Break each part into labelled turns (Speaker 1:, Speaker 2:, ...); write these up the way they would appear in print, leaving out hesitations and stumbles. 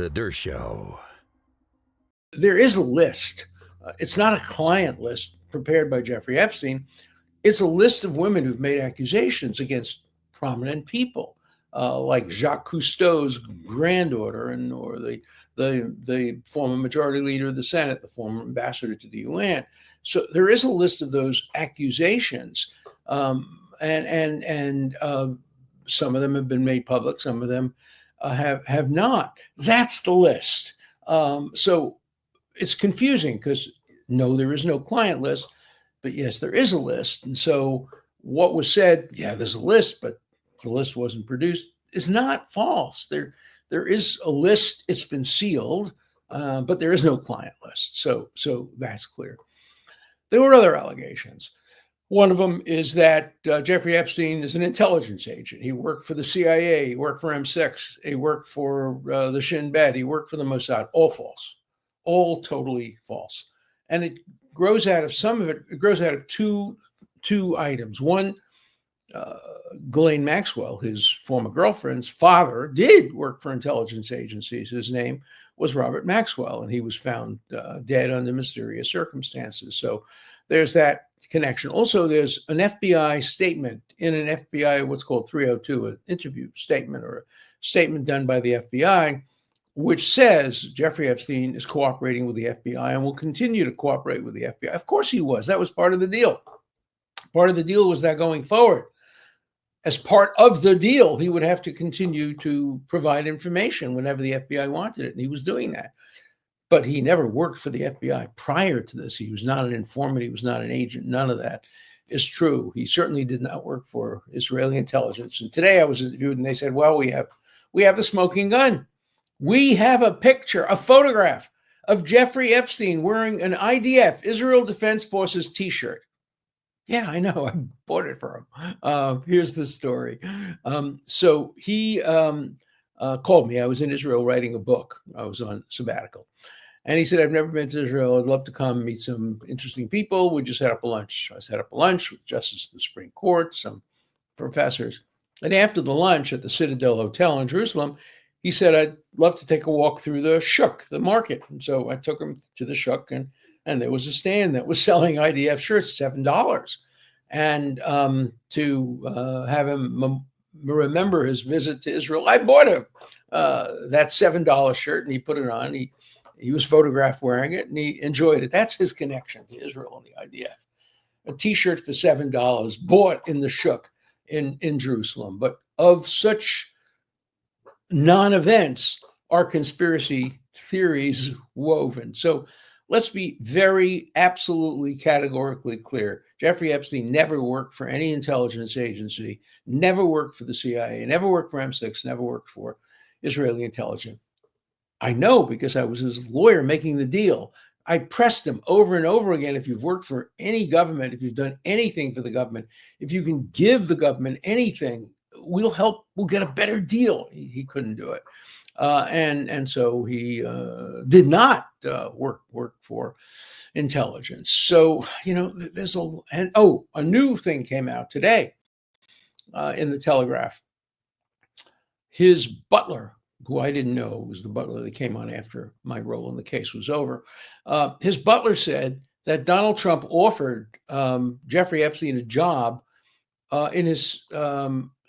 Speaker 1: The Dershow.
Speaker 2: There is a list. It's not a client list prepared by Jeffrey Epstein. It's a list of women who've made accusations against prominent people, like Jacques Cousteau's granddaughter, or the former majority leader of the Senate, the former ambassador to the UN. So there is a list of those accusations, and some of them have been made public, some of them have not. That's the list. So it's confusing because no, there is no client list, but yes, there is a list. And so what was said, yeah, there's a list, but the list wasn't produced, is not false. There is a list. It's been sealed, but there is no client list. So that's clear. There were other allegations. One of them is that Jeffrey Epstein is an intelligence agent. He worked for the CIA. He worked for M6. He worked for the Shin Bet. He worked for the Mossad. All false. All totally false. And it grows out of some of it. It grows out of two items. One, Ghislaine Maxwell, his former girlfriend's father, did work for intelligence agencies. His name was Robert Maxwell, and he was found dead under mysterious circumstances. So there's that connection. Also, there's an FBI statement in an FBI, what's called 302, an interview statement or a statement done by the FBI, which says Jeffrey Epstein is cooperating with the FBI and will continue to cooperate with the FBI. Of course he was. That was part of the deal. Part of the deal was that going forward, as part of the deal, he would have to continue to provide information whenever the FBI wanted it, and he was doing that. But he never worked for the FBI prior to this. He was not an informant. He was not an agent. None of that is true. He certainly did not work for Israeli intelligence. And today I was interviewed, and they said, well, we have the smoking gun. We have a picture, a photograph of Jeffrey Epstein wearing an IDF, Israel Defense Forces t-shirt. Yeah, I know. I bought it for him. Here's the story. So he called me. I was in Israel writing a book. I was on sabbatical. And he said, I've never been to Israel. I'd love to come meet some interesting people. Would you set up a lunch? I set up a lunch with Justice of the Supreme Court, some professors. And after the lunch at the Citadel Hotel in Jerusalem, he said, I'd love to take a walk through the shuk, the market. And so I took him to the shuk, and there was a stand that was selling IDF shirts, $7. And to have him remember his visit to Israel, I bought him that $7 shirt, and he put it on. He was photographed wearing it, and he enjoyed it. That's his connection to Israel and the IDF. A T-shirt for $7 bought in the shuk in Jerusalem. But of such non-events are conspiracy theories woven. So let's be very absolutely categorically clear. Jeffrey Epstein never worked for any intelligence agency, never worked for the CIA, never worked for M6, never worked for Israeli intelligence. I know because I was his lawyer making the deal. I pressed him over and over again. If you've worked for any government, if you've done anything for the government, if you can give the government anything, we'll help, we'll get a better deal. He couldn't do it. And so he did not work for intelligence. So, there's a new thing came out today in the Telegraph. His butler, who I didn't know was the butler that came on after my role in the case was over, his butler said that Donald Trump offered Jeffrey Epstein a job in his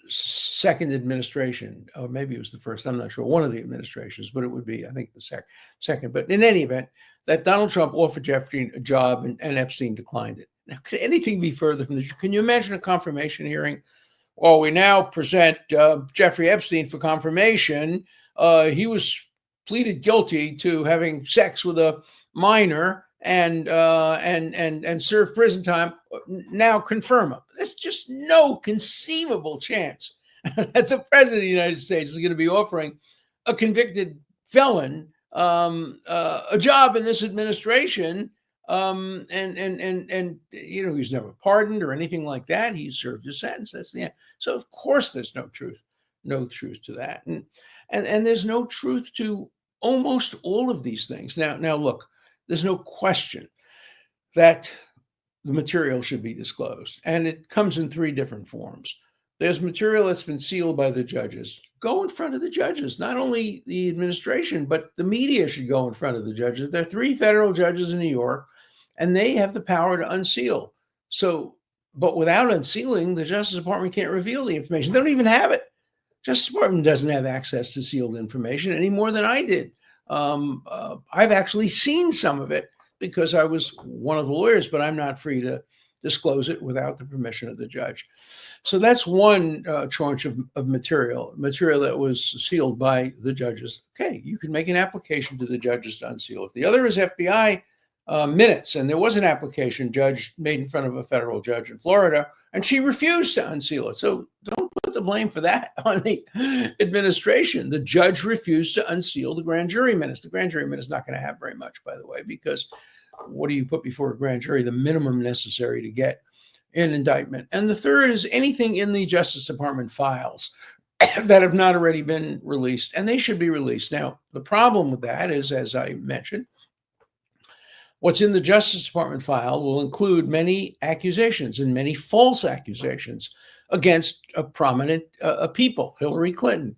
Speaker 2: second administration, or maybe it was the first, I'm not sure, one of the administrations, but it would be, I think, the second. But in any event, that Donald Trump offered Jeffrey a job and Epstein declined it. Now, could anything be further from this? Can you imagine a confirmation hearing? Well, we now present Jeffrey Epstein for confirmation. He was pleaded guilty to having sex with a minor and serve prison time. Now confirm him. There's just no conceivable chance that the president of the United States is going to be offering a convicted felon a job in this administration. And he's never pardoned or anything like that. He served his sentence. That's the end. So of course there's no truth to that. And there's no truth to almost all of these things. Now look, there's no question that the material should be disclosed, and it comes in three different forms. there's material that's been sealed by the judges. Go in front of the judges. Not only the administration, but the media should go in front of the judges. There are 3 federal judges in New York, and they have the power to unseal. So, but without unsealing, the Justice Department can't reveal the information. They don't even have it. Justice Department doesn't have access to sealed information any more than I did. I've actually seen some of it because I was one of the lawyers, but I'm not free to disclose it without the permission of the judge. So that's one tranche of material that was sealed by the judges. Okay, you can make an application to the judges to unseal it. The other is FBI minutes, and there was an application judge made in front of a federal judge in Florida, and she refused to unseal it. So don't put the blame for that on the administration. The judge refused to unseal the grand jury minutes. The grand jury minutes is not going to have very much, by the way, because what do you put before a grand jury? The minimum necessary to get an indictment. And the third is anything in the Justice Department files that have not already been released, and they should be released. Now, the problem with that is, as I mentioned, what's in the Justice Department file will include many accusations and many false accusations against prominent people: Hillary Clinton,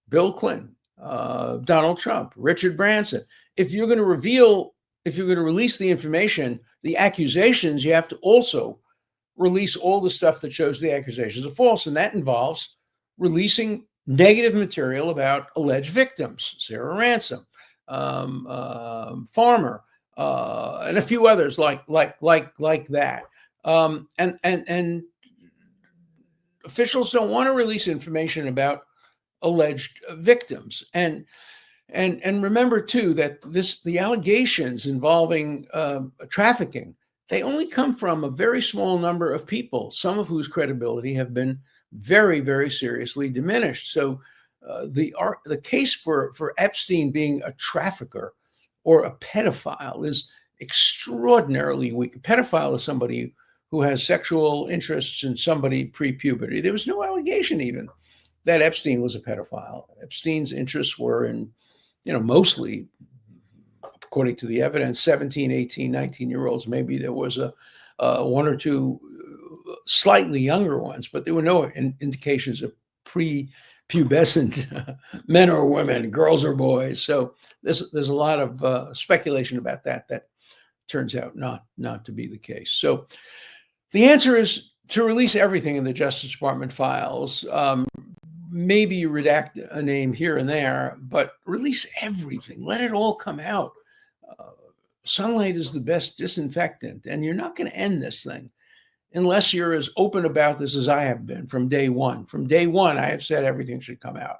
Speaker 2: Bill Clinton, Donald Trump, Richard Branson. If you're going to release the information, the accusations, you have to also release all the stuff that shows the accusations are false. And that involves releasing negative material about alleged victims: Sarah Ransom, Farmer, and a few others like that. And officials don't want to release information about alleged victims. And remember too that the allegations involving trafficking, they only come from a very small number of people, some of whose credibility have been very, very seriously diminished. So the case for Epstein being a trafficker or a pedophile is extraordinarily weak. A pedophile is somebody who has sexual interests in somebody pre-puberty. There was no allegation even that Epstein was a pedophile. Epstein's interests were in, mostly, according to the evidence, 17, 18, 19-year-olds. Maybe there was a one or two slightly younger ones, but there were no indications of prepubescent men or women, girls or boys. So there's a lot of speculation about that turns out not to be the case. So the answer is to release everything in the Justice Department files. Maybe you redact a name here and there, but release everything. Let it all come out. Sunlight is the best disinfectant, and you're not going to end this thing unless you're as open about this as I have been from day one. From day one, I have said everything should come out.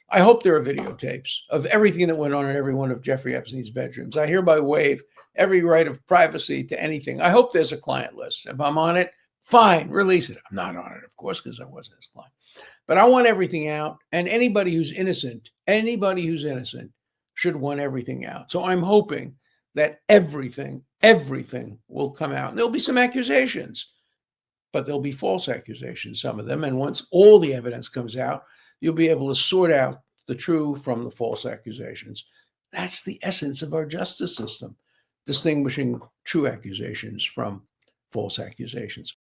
Speaker 2: I hope there are videotapes of everything that went on in every one of Jeffrey Epstein's bedrooms. I hereby waive every right of privacy to anything. I hope there's a client list. If I'm on it, fine, release it. I'm not on it, of course, because I wasn't his client. But I want everything out, and anybody who's innocent should want everything out. So I'm hoping that everything will come out. And there'll be some accusations, but there'll be false accusations, some of them. And once all the evidence comes out, you'll be able to sort out the true from the false accusations. That's the essence of our justice system, distinguishing true accusations from false accusations.